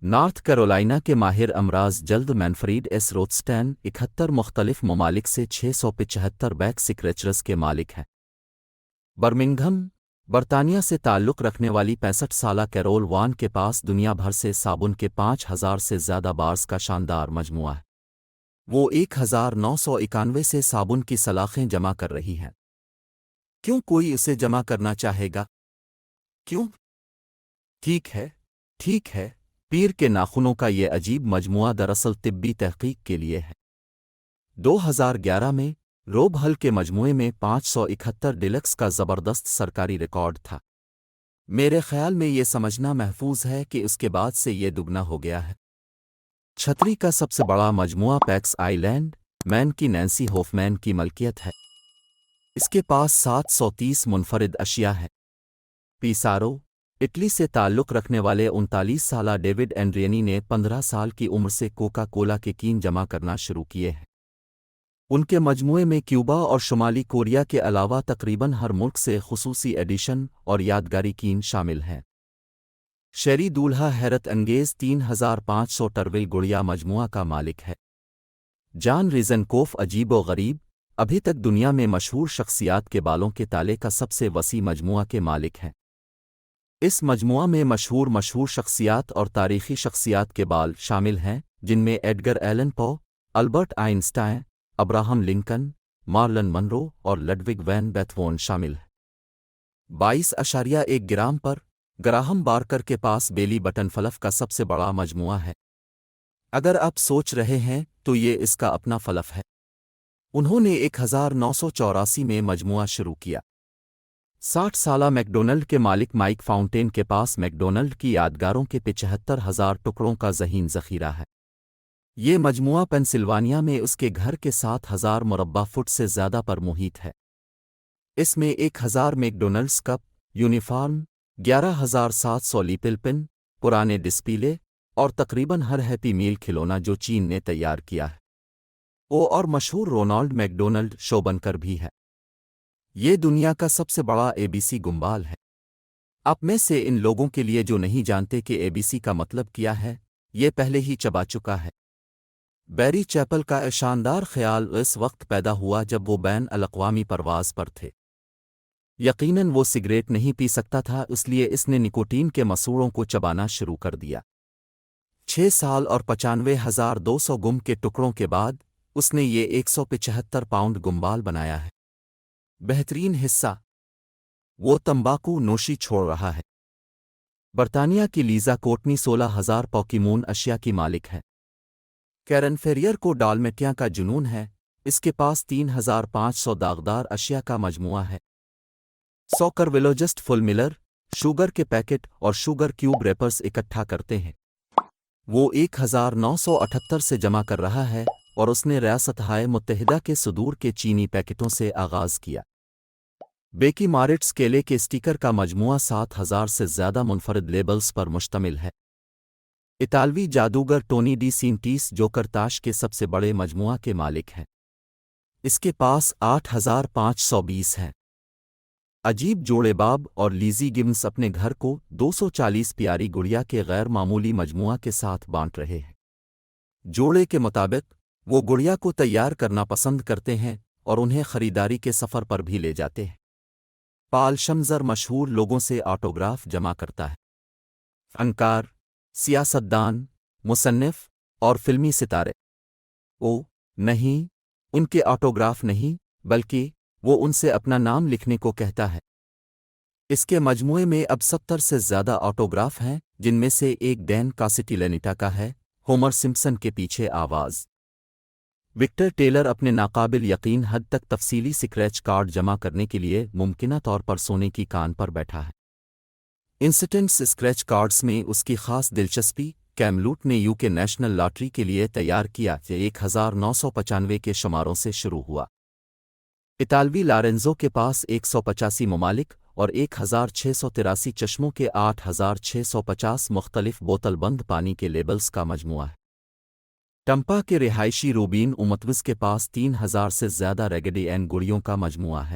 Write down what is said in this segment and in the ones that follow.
North Carolina کے ماہر امراض جلد مینفریڈ ایس روتسٹین 71 مختلف ممالک سے 675 بیک سکریچرز کے مالک ہیں۔ برمنگھم، برطانیہ سے تعلق رکھنے والی 65 سالہ کیرول وان کے پاس دنیا بھر سے صابن کے 5000 سے زیادہ بارز کا شاندار مجموعہ ہے۔ وہ 1991 سے صابن کی سلاخیں جمع کر رہی ہیں۔ کیوں کوئی اسے جمع کرنا چاہے گا؟ کیوں؟ ٹھیک ہے، پیر کے ناخنوں کا یہ عجیب مجموعہ دراصل طبی تحقیق کے لیے ہے۔ 2011 میں روب ہل کے مجموعے میں 571 ڈیلکس کا زبردست سرکاری ریکارڈ تھا۔ میرے خیال میں یہ سمجھنا محفوظ ہے کہ اس کے بعد سے یہ دگنا ہو گیا ہے۔ چھتری کا سب سے بڑا مجموعہ پیکس آئی لینڈ، مین کی نینسی ہوفمین کی ملکیت ہے۔ اس کے پاس 730 منفرد اشیاء ہیں۔ پیسارو، اٹلی سے تعلق رکھنے والے 39 سالہ ڈیوڈ اینڈرینی نے 15 سال کی عمر سے کوکا کولا کے کین جمع کرنا شروع کیے ہیں۔ ان کے مجموعے میں کیوبا اور شمالی کوریا کے علاوہ تقریباً ہر ملک سے خصوصی ایڈیشن اور یادگاری کین شامل ہیں۔ شیری دولہا حیرت انگیز 3500 ٹرول گڑیا مجموعہ کا مالک ہے۔ جان ریزنکوف عجیب و غریب، ابھی تک دنیا میں مشہور شخصیات کے بالوں کے تالے کا سب سے وسیع مجموعہ کے مالک ہیں۔ اس مجموعہ میں مشہور شخصیات اور تاریخی شخصیات کے بال شامل ہیں، جن میں ایڈگر ایلن پو، Albert Einstein, Abraham Lincoln, Marlene Munro اور لڈوگ وین بیتھوون شامل ہیں۔ 22.1 گرام پر گراہم بارکر کے پاس بیلی بٹن فلف کا سب سے بڑا مجموعہ ہے۔ اگر آپ سوچ رہے ہیں تو یہ اس کا اپنا فلف ہے۔ انہوں نے 1984 میں مجموعہ شروع کیا۔ 60 سالہ میکڈونلڈ کے مالک مائک فاؤنٹین کے پاس میکڈونلڈ کی یادگاروں کے 75,000 ٹکڑوں کا ذہین ذخیرہ ہے۔ یہ مجموعہ پینسلوانیا میں اس کے گھر کے 7,000 مربع فٹ سے زیادہ پر محیط ہے۔ اس میں 1000 میکڈونلڈس کپ، یونیفارم، 11,700 لیپل پن، پرانے ڈسپلے اور تقریباً ہر ہیپی میل کھلونا جو چین نے تیار کیا ہے۔ اور مشہور رونالڈ میکڈونلڈ شو بنکر بھی ہے۔ یہ دنیا کا سب سے بڑا ABC گمبال ہے۔ آپ میں سے ان لوگوں کے لیے جو نہیں جانتے کہ ABC کا مطلب کیا ہے، یہ پہلے ہی چبا چکا ہے۔ بیری چیپل کا شاندار خیال اس وقت پیدا ہوا جب وہ بین الاقوامی پرواز پر تھے۔ یقیناً وہ سگریٹ نہیں پی سکتا تھا، اس لیے اس نے نکوٹین کے مسوڑوں کو چبانا شروع کر دیا۔ 6 سال اور 95,200 گم کے ٹکڑوں کے بعد اس نے یہ 175 پاؤنڈ گمبال بنایا ہے۔ بہترین حصہ، وہ تمباکو نوشی چھوڑ رہا ہے۔ برطانیہ کی لیزا کوٹنی 16,000 پوکیمون اشیاء کی مالک ہے۔ کیرن فیریئر کو ڈالمیٹیا کا جنون ہے، اس کے پاس 3,500 داغدار اشیاء کا مجموعہ ہے۔ سوکرویلوجسٹ فل ملر شوگر کے پیکٹ اور شوگر کیوب ریپرز اکٹھا کرتے ہیں۔ وہ 1978 سے جمع کر رہا ہے اور اس نے ریاستہائے متحدہ کے صدور کے چینی پیکٹوں سے آغاز کیا۔ بیکی مارٹس کیلے کے سٹیکر کا مجموعہ 7,000 سے زیادہ منفرد لیبلز پر مشتمل ہے۔ اطالوی جادوگر ٹونی ڈی سینٹیس جوکر تاش کے سب سے بڑے مجموعہ کے مالک ہیں۔ اس کے پاس 8,520 ہیں۔ عجیب جوڑے باب اور لیزی گبنس اپنے گھر کو 240 پیاری گڑیا کے غیر معمولی مجموعہ کے ساتھ بانٹ رہے ہیں۔ جوڑے کے مطابق وہ گڑیا کو تیار کرنا پسند کرتے ہیں اور انہیں خریداری کے سفر پر بھی لے جاتے ہیں۔ پال شمزر مشہور لوگوں سے آٹوگراف جمع کرتا ہے۔ فنکار، سیاستدان، مصنف اور فلمی ستارے۔ نہیں، ان کے آٹوگراف نہیں، بلکہ وہ ان سے اپنا نام لکھنے کو کہتا ہے۔ اس کے مجموعے میں اب 70 سے زیادہ آٹوگراف ہیں، جن میں سے ایک ڈین کاسٹیلینیٹا کا ہے، ہومر سمپسن کے پیچھے آواز۔ وکٹر ٹیلر اپنے ناقابل یقین حد تک تفصیلی سکریچ کارڈ جمع کرنے کے لیے ممکنہ طور پر سونے کی کان پر بیٹھا ہے۔ انسٹنٹس اسکریچ کارڈز میں اس کی خاص دلچسپی کیملوٹ نے UK نیشنل لاٹری کے لیے تیار کیا، جو 1995 کے شماروں سے شروع ہوا۔ اطالوی لارنزو کے پاس 185 ممالک اور 1,683 چشموں کے 8,650 مختلف بوتل بند پانی کے لیبلز کا مجموعہ ہے۔ ٹمپا کے رہائشی روبین امتوز کے پاس 3,000 سے زیادہ ریگڈی این گڑیوں کا مجموعہ ہے۔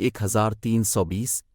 1320